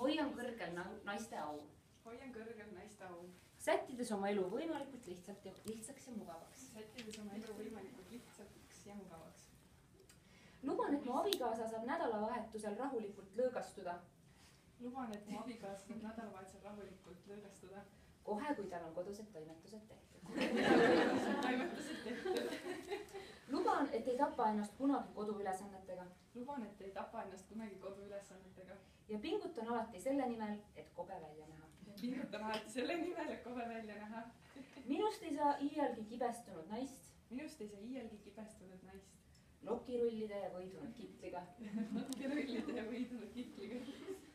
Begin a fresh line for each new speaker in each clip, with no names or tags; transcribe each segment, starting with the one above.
hoian kõrgel naiste au.
Hoian kõrgel naiste au.
Sättides oma elu võimalikult lihtsaks ja mugavaks.
Sättides oma elu võimalikult lihtsaks ja mugavaks.
Luban, et mu abikaasa saab nädalavahetusel rahulikult lõõgastuda.
Luban, et mu abikaasa saab nädalavahetusel rahulikult lõõgastuda.
Kohe, kui tal on kodused toimetused tehtud. Luban, et ei tapa ennast kunagi koduülesannetega.
Luban, et ei tapa ennast kunagi koduülesannetega.
Ja pingutan alati selle nimel, et kobe välja näha.
Pingutan alati selle nimel, et kobe välja näha.
Minust ei saa iialgi kibestunud naist.
Minust ei saa iialgi kibestunud naist.
Lokirullide ja võidunud kitliga.
Lokirullide ja võidunud kitliga.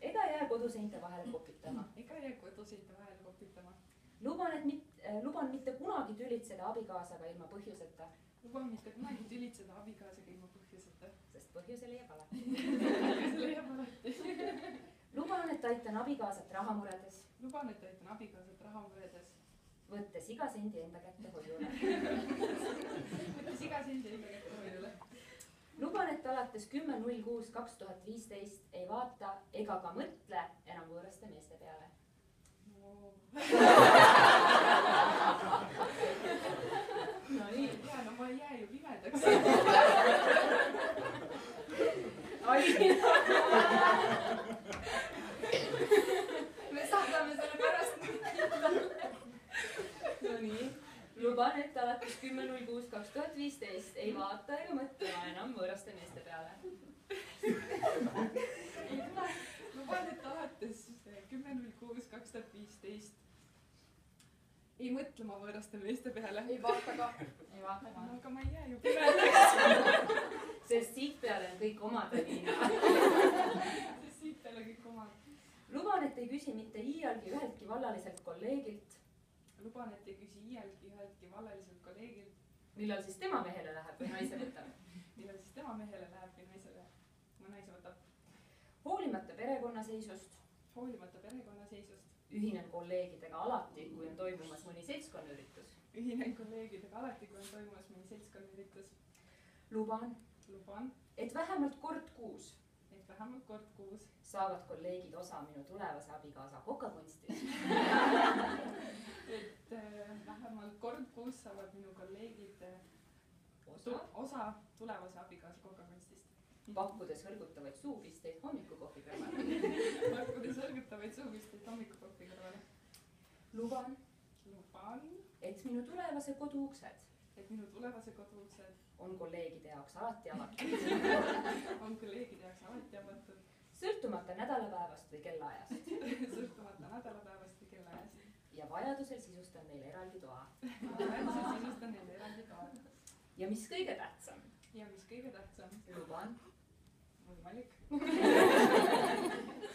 Ega jää koduseinte vahele kopitama.
Ega jää koduseinte vahele kopitama.
Luban mitte kunagi tülitseda abikaasaga ilma põhjuseta.
Luban mitte kunagi tülitseda abikaasaga ilma põhjuseta.
Sest põhjuse leiab alati.
Põhjuse leiab alati.
Luban, et aitan abikaasat rahamuredes.
Luban, et aitan abikaasat rahamuredes.
Võttes iga sendi enda kätte hoiule.
Võttes iga sendi enda kätte hoiule.
Luban, et alates 10.06.2015 ei vaata ega ka mõtle enam võõraste meeste peale. No nii.
Ja, no ma ei jää ju pimedaks.
Me saadame selle pärast. No nii. Luban, et alates 10.06.2015 ei vaata ega mõtle enam võõraste meeste peale.
Luban, et alates 10.06.2015 ei mõtle ma võõraste meeste peale.
Ei vaata ka. Ei vaata ka.
Aga ma ei jää ju pimedaks.
Sest siit peale on kõik omad Liina.
Sest siit peale kõik omad.
Luban, et ei küsi mitte iialgi üheltki vallaliselt kolleegilt.
Luban, et ei küsi iialgi üheltki vallaliselt kolleegilt.
Millal siis tema mehele läheb või naise võtab?
Millal siis tema mehele läheb või naise võtab?
Hoolimata perekonnaseisust.
Hoolimata perekonnaseisust.
Ühinen kolleegidega alati, kui on toimumas mõni seltskonnaüritus.
Ühinen kolleegidega alati, kui on toimumas mõni seltskonnaüritus.
Luban, et vähemalt kord kuus saavad kolleegid osa minu tulevase abikaasa kokakunstis.
Et vähemalt kord kuus saavad minu kolleegid osa tulevase abikaasa kokakunstist.
Pakkudes hõrgutavaid suupisteid hommikukohvi kõrvale.
Pakkudes hõrgutavaid suupisteid hommikukohvi kõrvale.
Luban, et minu tulevase koduuksed on kolleegide jaoks alati avatud. Sõltumata nädalapäevast või kellaajast. Ja vajadusel sisustan neile eraldi toa. Ja mis kõige tähtsam? Luban,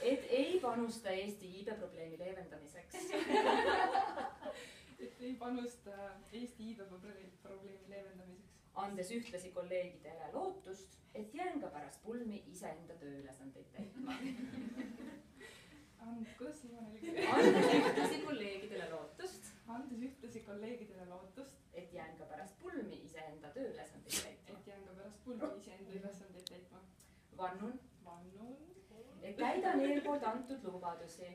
et ei panusta Eesti iibeprobleemi leevendamiseks. Andes ühtlasi kolleegidele lootust, et jään ka pärast pulmi iseenda tööülesandeid täitma. Andes ühtlasi kolleegidele lootust, et jään ka pärast pulmi iseenda tööülesandeid täitma. Vannun, et täidan eelpoolt antud lubadusi.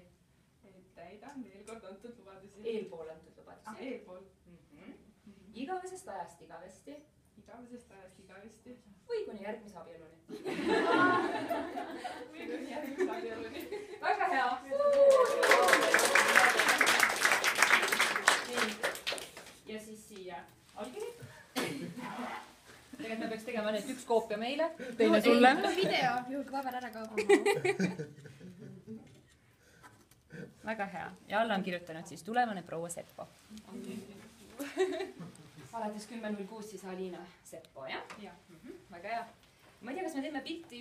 Eelpool antud lubadusi. Igavesest ajast igavesti. Või kuni järgmise abieluni. Väga hea. Ja siis siia allkiri. Tegelikult me peaks tegema nüüd üks koopia meile. Teine sulle.
Video, juhul kui paber ära kaob.
Väga hea. Ja alla on kirjutanud siis tulevane proua Seppo. Alates 10.06 siis Alina Seppo, jah?
Jah.
Väga hea. Ma ei tea, kas me teeme pilti